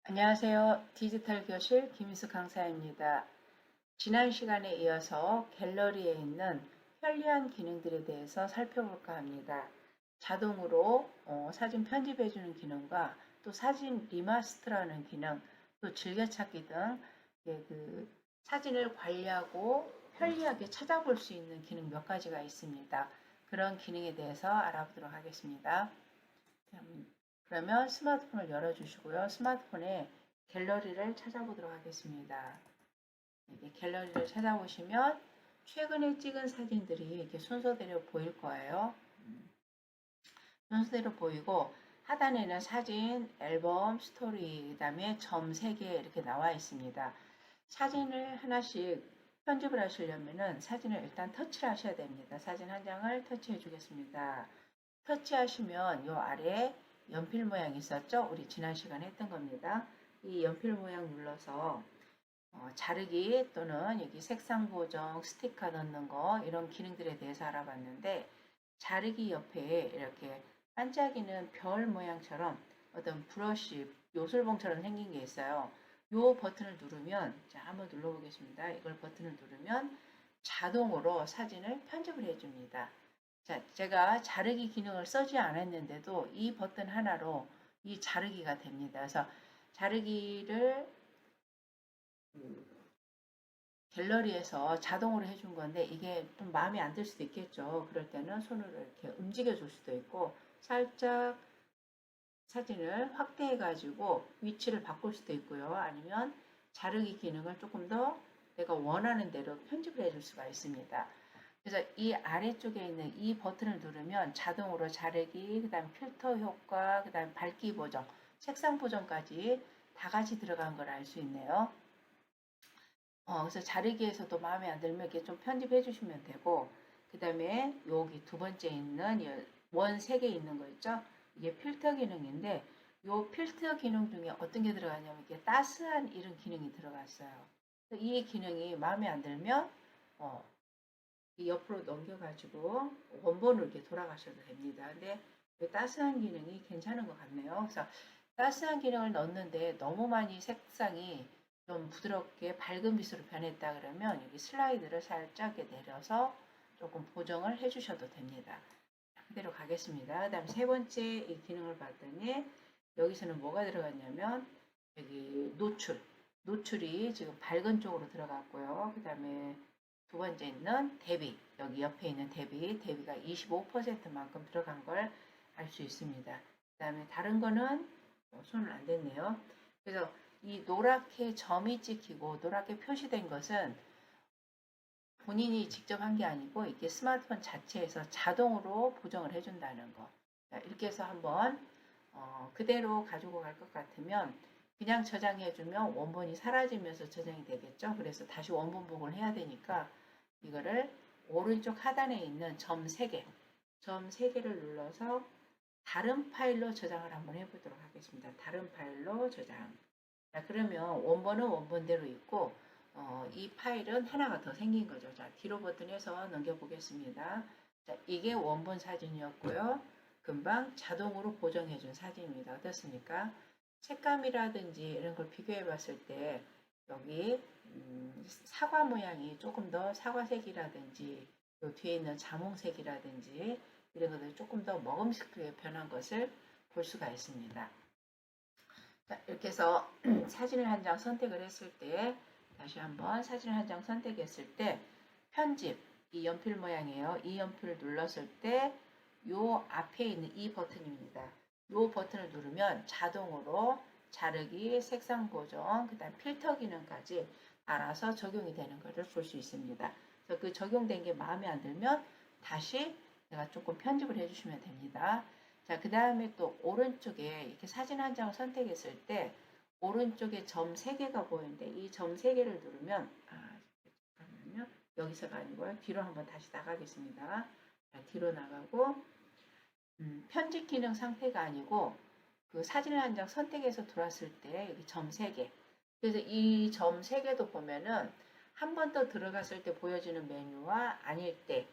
안녕하세요. 디지털 교실 김희수 강사입니다. 지난 시간에 이어서 갤러리에 있는 편리한 기능들에 대해서 살펴볼까 합니다. 자동으로 사진 편집해주는 기능과 또 사진 리마스터라는 기능, 또 즐겨찾기 등 사진을 관리하고 편리하게 찾아볼 수 있는 기능 몇 가지가 있습니다. 그런 기능에 대해서 알아보도록 하겠습니다. 그러면 스마트폰을 열어주시고요. 스마트폰에 갤러리를 찾아보도록 하겠습니다. 이렇게 갤러리를 찾아보시면 최근에 찍은 사진들이 이렇게 순서대로 보일 거예요. 순서대로 보이고 하단에는 사진, 앨범, 스토리, 그 다음에 점 3개 이렇게 나와 있습니다. 사진을 하나씩 편집을 하시려면 사진을 일단 터치를 하셔야 됩니다. 사진 한 장을 터치해 주겠습니다. 터치하시면 이 아래 연필 모양 있었죠? 우리 지난 시간에 했던 겁니다. 이 연필 모양 눌러서 자르기 또는 여기 색상 보정, 스티커 넣는 거 이런 기능들에 대해서 알아봤는데 자르기 옆에 이렇게 반짝이는 별 모양처럼 어떤 브러쉬, 요술봉처럼 생긴 게 있어요. 이 버튼을 누르면 자 한번 눌러보겠습니다. 이걸 버튼을 누르면 자동으로 사진을 편집을 해줍니다. 자, 제가 자르기 기능을 쓰지 않았는데도 이 버튼 하나로 이 자르기가 됩니다. 그래서 자르기를 갤러리에서 자동으로 해준 건데 이게 좀 마음에 안 들 수도 있겠죠. 그럴 때는 손으로 이렇게 움직여 줄 수도 있고 살짝 사진을 확대해 가지고 위치를 바꿀 수도 있고요. 아니면 자르기 기능을 조금 더 내가 원하는 대로 편집을 해줄 수가 있습니다. 그래서 이 아래쪽에 있는 이 버튼을 누르면 자동으로 자르기, 그 다음 필터 효과, 그 다음 밝기 보정, 색상 보정까지 다 같이 들어간 걸 알 수 있네요. 그래서 자르기에서도 마음에 안 들면 이렇게 좀 편집해 주시면 되고, 그 다음에 여기 두 번째 있는 원 3개 있는 거 있죠? 이게 필터 기능인데, 이 필터 기능 중에 어떤 게 들어가냐면 이게 따스한 이런 기능이 들어갔어요. 이 기능이 마음에 안 들면 옆으로 넘겨가지고 원본으로 이렇게 돌아가셔도 됩니다. 근데 따스한 기능이 괜찮은 것 같네요. 그래서 따스한 기능을 넣었는데 너무 많이 색상이 좀 부드럽게 밝은 빛으로 변했다 그러면 여기 슬라이드를 살짝 내려서 조금 보정을 해 주셔도 됩니다. 그대로 가겠습니다. 그 다음 세 번째 이 기능을 봤더니 여기서는 뭐가 들어갔냐면 여기 노출이 지금 밝은 쪽으로 들어갔고요. 그 다음에 두 번째 있는 대비, 여기 옆에 있는 대비가 25%만큼 들어간 걸 알 수 있습니다. 그 다음에 다른 거는 손을 안 댔네요. 그래서 이 노랗게 점이 찍히고 노랗게 표시된 것은 본인이 직접 한 게 아니고 이게 스마트폰 자체에서 자동으로 보정을 해준다는 거. 이렇게 해서 한번 그대로 가지고 갈 것 같으면 그냥 저장해주면 원본이 사라지면서 저장이 되겠죠. 그래서 다시 원본 복원을 해야 되니까 이거를 오른쪽 하단에 있는 점 3개, 점 3개를 눌러서 다른 파일로 저장을 한번 해보도록 하겠습니다. 다른 파일로 저장. 자, 그러면 원본은 원본대로 있고 이 파일은 하나가 더 생긴 거죠. 자, 뒤로 버튼해서 넘겨보겠습니다. 자, 이게 원본 사진이었고요. 금방 자동으로 보정해준 사진입니다. 어떻습니까? 색감이라든지 이런 걸 비교해 봤을 때 여기 사과 모양이 조금 더 사과색이라든지 요 뒤에 있는 자몽색이라든지 이런 것들이 조금 더 먹음직스럽게 변한 것을 볼 수가 있습니다. 자, 이렇게 해서 사진을 한 장 선택을 했을 때 다시 한번 사진을 한 장 선택했을 때 편집 이 연필 모양이에요. 이 연필을 눌렀을 때 요 앞에 있는 이 버튼입니다. 요 버튼을 누르면 자동으로 자르기, 색상 보정, 그 다음 필터 기능까지 알아서 적용이 되는 것을 볼 수 있습니다. 그래서 그 적용된 게 마음에 안 들면 다시 내가 조금 편집을 해주시면 됩니다. 자, 그 다음에 또 오른쪽에 이렇게 사진 한 장을 선택했을 때 오른쪽에 점 3개가 보이는데 이 점 3개를 누르면 잠깐만요. 여기서가 아니고요. 뒤로 한번 다시 나가겠습니다. 자, 뒤로 나가고 편집 기능 상태가 아니고 그 사진을 한 장 선택해서 들어왔을 때 여기 점 3개. 그래서 이 점 3개도 보면은 한 번 더 들어갔을 때 보여지는 메뉴와 아닐 때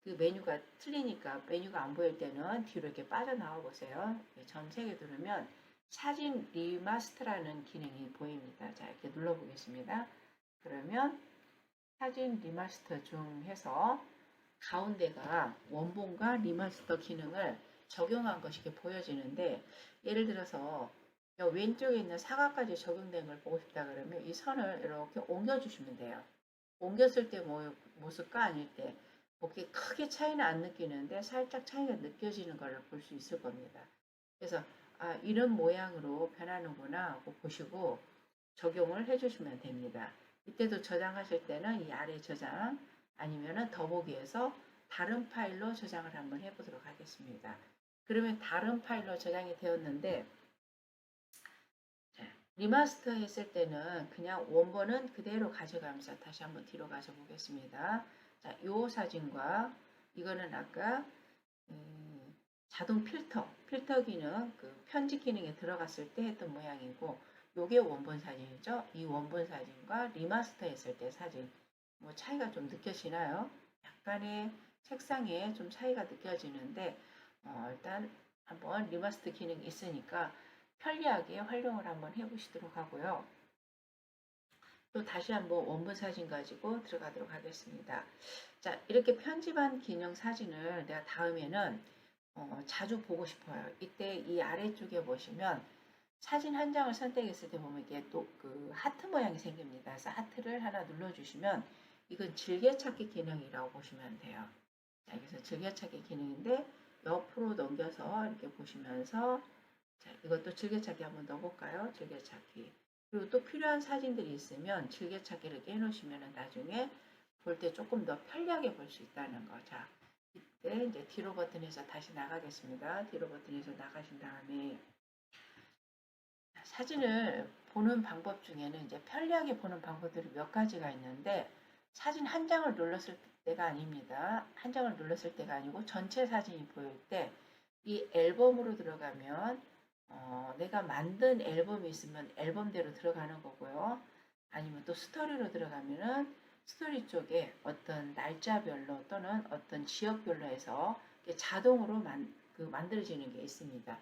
그 메뉴가 틀리니까 메뉴가 안 보일 때는 뒤로 이렇게 빠져나와 보세요. 점 3개 누르면 사진 리마스터라는 기능이 보입니다. 자, 이렇게 눌러보겠습니다. 그러면 사진 리마스터 중에서 가운데가 원본과 리마스터 기능을 적용한 것이 이렇게 보여지는데, 예를 들어서 왼쪽에 있는 사각까지 적용된 걸 보고 싶다 그러면 이 선을 이렇게 옮겨주시면 돼요. 옮겼을 때 모습과 아닐 때 그렇게 크게 차이는 안 느끼는데 살짝 차이가 느껴지는 걸 볼 수 있을 겁니다. 그래서 이런 모양으로 변하는구나 하고 보시고 적용을 해주시면 됩니다. 이때도 저장하실 때는 이 아래 저장 아니면은 더보기에서 다른 파일로 저장을 한번 해보도록 하겠습니다. 그러면 다른 파일로 저장이 되었는데, 리마스터 했을 때는 그냥 원본은 그대로 가져가면서 다시 한번 뒤로 가져 보겠습니다. 자, 요 사진과 이거는 아까 자동 필터 기능, 그 편집 기능에 들어갔을 때 했던 모양이고, 요게 원본 사진이죠. 이 원본 사진과 리마스터 했을 때 사진, 뭐 차이가 좀 느껴지나요? 약간의 색상에 좀 차이가 느껴지는데, 일단 한번 리마스터 기능이 있으니까 편리하게 활용을 한번 해보시도록 하고요. 또 다시 한번 원본 사진 가지고 들어가도록 하겠습니다. 자, 이렇게 편집한 기능 사진을 내가 다음에는 자주 보고 싶어요. 이때 이 아래쪽에 보시면 사진 한 장을 선택했을 때 보면 이게 또 그 하트 모양이 생깁니다. 그래서 하트를 하나 눌러주시면 이건 즐겨찾기 기능이라고 보시면 돼요. 자, 여기서 즐겨찾기 기능인데 옆으로 넘겨서 이렇게 보시면서, 자, 이것도 즐겨찾기 한번 넣어볼까요? 즐겨찾기. 그리고 또 필요한 사진들이 있으면 즐겨찾기를 이렇게 해놓으시면 나중에 볼 때 조금 더 편리하게 볼 수 있다는 거. 자, 이때 이제 뒤로 버튼에서 다시 나가겠습니다. 뒤로 버튼에서 나가신 다음에 사진을 보는 방법 중에는 이제 편리하게 보는 방법들이 몇 가지가 있는데, 사진 한 장을 눌렀을 때가 아닙니다. 한 장을 눌렀을 때가 아니고 전체 사진이 보일 때 이 앨범으로 들어가면 내가 만든 앨범이 있으면 앨범대로 들어가는 거고요. 아니면 또 스토리로 들어가면은 스토리 쪽에 어떤 날짜별로 또는 어떤 지역별로 해서 자동으로 만들어지는 게 있습니다.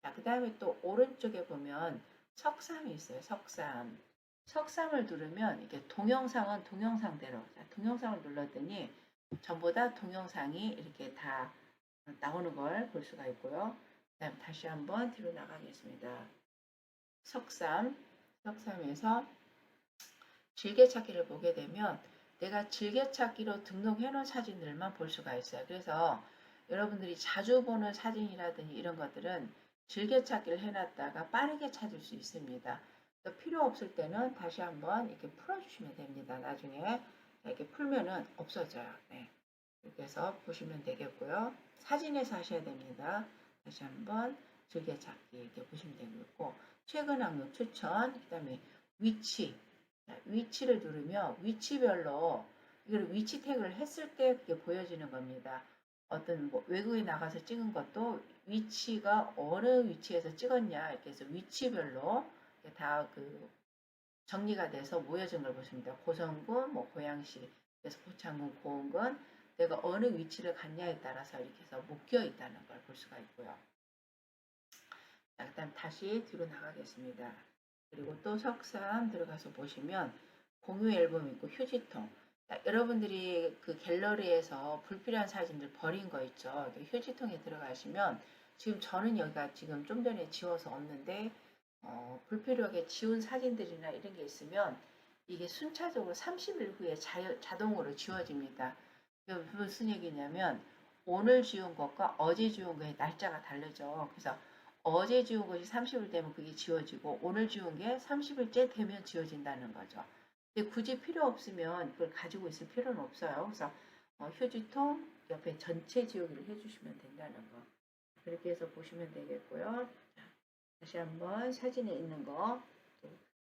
자, 그 다음에 또 오른쪽에 보면 석삼이 있어요. 석삼. 석삼을 누르면 이렇게 동영상은 동영상대로. 자, 동영상을 눌렀더니 전부 다 동영상이 이렇게 다 나오는 걸 볼 수가 있고요. 그다음 다시 한번 뒤로 나가겠습니다. 석삼, 석삼에서 즐겨찾기를 보게 되면 내가 즐겨찾기로 등록해 놓은 사진들만 볼 수가 있어요. 그래서 여러분들이 자주 보는 사진이라든지 이런 것들은 즐겨찾기를 해놨다가 빠르게 찾을 수 있습니다. 필요 없을 때는 다시 한번 이렇게 풀어주시면 됩니다. 나중에 이렇게 풀면은 없어져요. 네. 이렇게 해서 보시면 되겠고요. 사진에서 하셔야 됩니다. 다시 한번 즐겨찾기 이렇게 보시면 되겠고, 최근 항목 추천, 그 다음에 위치, 위치를 누르면 위치별로 이걸 위치 태그를 했을 때 그게 보여지는 겁니다. 어떤 뭐 외국에 나가서 찍은 것도 위치가 어느 위치에서 찍었냐 이렇게 해서 위치별로 다 그 정리가 돼서 모여진 걸 보십니다. 고성군, 뭐 고양시, 그래서 포창군, 고흥군, 내가 어느 위치를 갔냐에 따라서 이렇게 해서 묶여 있다는 걸 볼 수가 있고요. 자, 그다음 다시 뒤로 나가겠습니다. 그리고 또 석삼 들어가서 보시면 공유 앨범 있고 휴지통. 자, 여러분들이 그 갤러리에서 불필요한 사진들 버린 거 있죠. 휴지통에 들어가시면 지금 저는 여기가 지금 좀 전에 지워서 없는데 불필요하게 지운 사진들이나 이런 게 있으면 이게 순차적으로 30일 후에 자동으로 지워집니다. 무슨 얘기냐면 오늘 지운 것과 어제 지운 거의 날짜가 다르죠. 그래서 어제 지운 것이 30일 되면 그게 지워지고 오늘 지운 게 30일째 되면 지워진다는 거죠. 근데 굳이 필요 없으면 그걸 가지고 있을 필요는 없어요. 그래서 휴지통 옆에 전체 지우기를 해주시면 된다는 거. 그렇게 해서 보시면 되겠고요. 자, 다시 한번 사진에 있는 거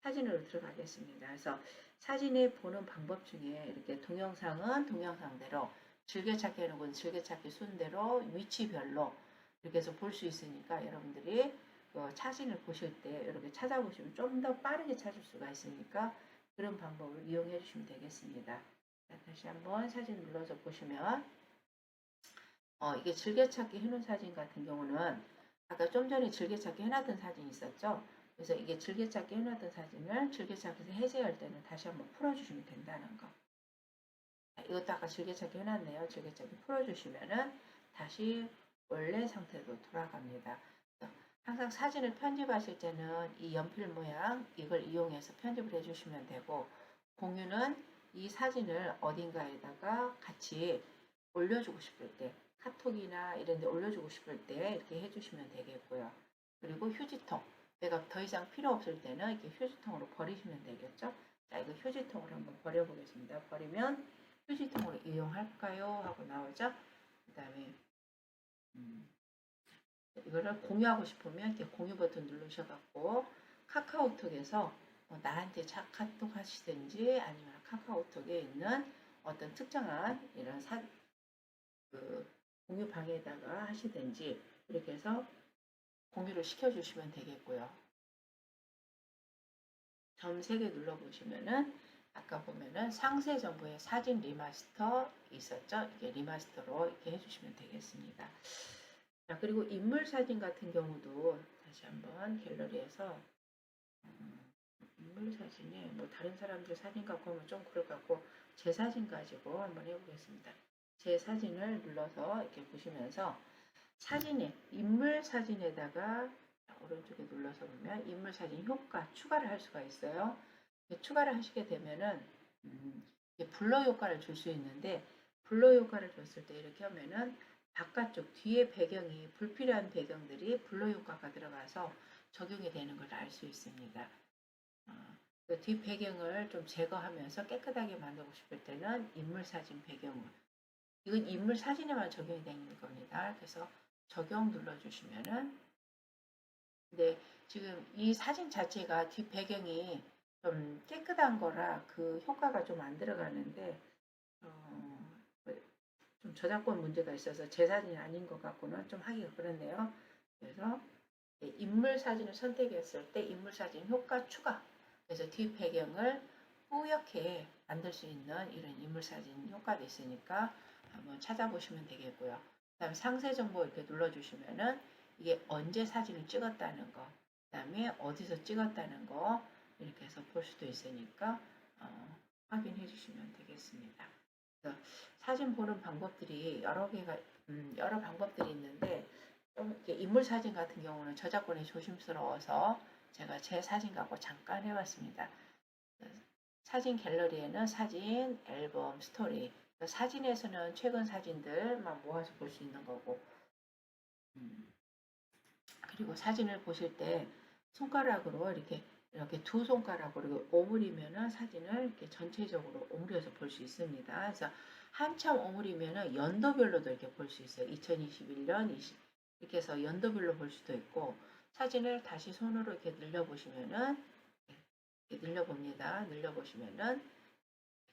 사진으로 들어가겠습니다. 그래서 사진에 보는 방법 중에 이렇게 동영상은 동영상대로, 즐겨찾기 하는 건 즐겨찾기 순대로 위치별로 이렇게 해서 볼 수 있으니까 여러분들이 사진을 보실 때 이렇게 찾아보시면 좀 더 빠르게 찾을 수가 있으니까 그런 방법을 이용해 주시면 되겠습니다. 자, 다시 한번 사진 눌러서 보시면 이게 즐겨찾기 해놓은 사진 같은 경우는 아까 좀 전에 즐겨찾기 해놨던 사진이 있었죠. 그래서 이게 즐겨찾기 해놨던 사진을 즐겨찾기에서 해제할 때는 다시 한번 풀어주시면 된다는 거. 이것도 아까 즐겨찾기 해놨네요. 즐겨찾기 풀어주시면은 다시 원래 상태로 돌아갑니다. 항상 사진을 편집하실 때는 이 연필 모양 이걸 이용해서 편집을 해주시면 되고, 공유는 이 사진을 어딘가에다가 같이 올려주고 싶을 때, 카톡이나 이런 데 올려주고 싶을 때 이렇게 해주시면 되겠고요. 그리고 휴지통, 내가 더 이상 필요 없을 때는 이렇게 휴지통으로 버리시면 되겠죠. 자, 이거 휴지통으로 한번 버려보겠습니다. 버리면 휴지통으로 이용할까요? 하고 나오죠. 그 다음에 이거를 공유하고 싶으면 이렇게 공유 버튼 누르셔갖고 카카오톡에서 나한테 카톡 하시든지 아니면 카카오톡에 있는 어떤 특정한 이런 그 공유 방에다가 하시든지 이렇게 해서 공유를 시켜주시면 되겠고요. 점 3개 눌러보시면은 아까 보면은 상세 정보에 사진 리마스터 있었죠? 이게 리마스터로 이렇게 해주시면 되겠습니다. 자, 그리고 인물 사진 같은 경우도 다시 한번 갤러리에서 인물 사진에 뭐 다른 사람들 사진 갖고 하면 좀 그럴 것 같고 제 사진 가지고 한번 해보겠습니다. 제 사진을 눌러서 이렇게 보시면서 사진에 인물 사진에다가 오른쪽에 눌러서 보면 인물 사진 효과 추가를 할 수가 있어요. 추가를 하시게 되면은 블러 효과를 줄 수 있는데 블러 효과를 줬을 때 이렇게 하면은 바깥쪽 뒤에 배경이 불필요한 배경들이 블러 효과가 들어가서 적용이 되는 걸 알 수 있습니다. 그 뒷 배경을 좀 제거하면서 깨끗하게 만들고 싶을 때는 인물 사진 배경을 이건 인물 사진에만 적용이 되는 겁니다. 그래서 적용 눌러주시면은 근데 지금 이 사진 자체가 뒷 배경이 좀 깨끗한 거라 그 효과가 좀 안 들어가는데 좀 저작권 문제가 있어서 제 사진이 아닌 것 같고는 좀 하기가 그렇네요. 그래서 인물 사진을 선택했을 때 인물 사진 효과 추가 그래서 뒷 배경을 뿌옇게 만들 수 있는 이런 인물 사진 효과도 있으니까 한번 찾아보시면 되겠고요. 그 다음 상세 정보 이렇게 눌러주시면은 이게 언제 사진을 찍었다는 거, 그 다음에 어디서 찍었다는 거 이렇게 해서 볼 수도 있으니까 확인해 주시면 되겠습니다. 사진 보는 방법들이 여러 방법들이 있는데 좀 이렇게 인물 사진 같은 경우는 저작권이 조심스러워서 제가 제 사진 갖고 잠깐 해봤습니다. 사진 갤러리에는 사진, 앨범, 스토리. 사진에서는 최근 사진들만 모아서 볼 수 있는 거고, 그리고 사진을 보실 때 손가락으로 이렇게 두 손가락으로 오므리면은 사진을 이렇게 전체적으로 오므려서 볼 수 있습니다. 그래서 한참 오므리면은 연도별로도 이렇게 볼 수 있어요. 2021년 이렇게 해서 연도별로 볼 수도 있고 사진을 다시 손으로 이렇게 늘려보시면은 이렇게 늘려봅니다. 늘려보시면은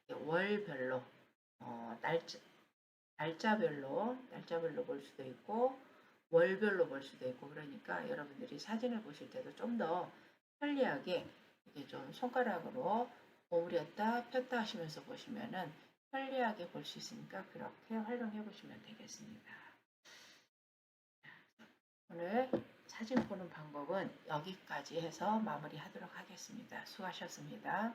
이렇게 월별로 날짜별로 볼 수도 있고 월별로 볼 수도 있고 그러니까 여러분들이 사진을 보실 때도 좀 더 편리하게 이렇게 좀 손가락으로 오므렸다 폈다 하시면서 보시면은 편리하게 볼 수 있으니까 그렇게 활용해 보시면 되겠습니다. 오늘 사진 보는 방법은 여기까지 해서 마무리하도록 하겠습니다. 수고하셨습니다.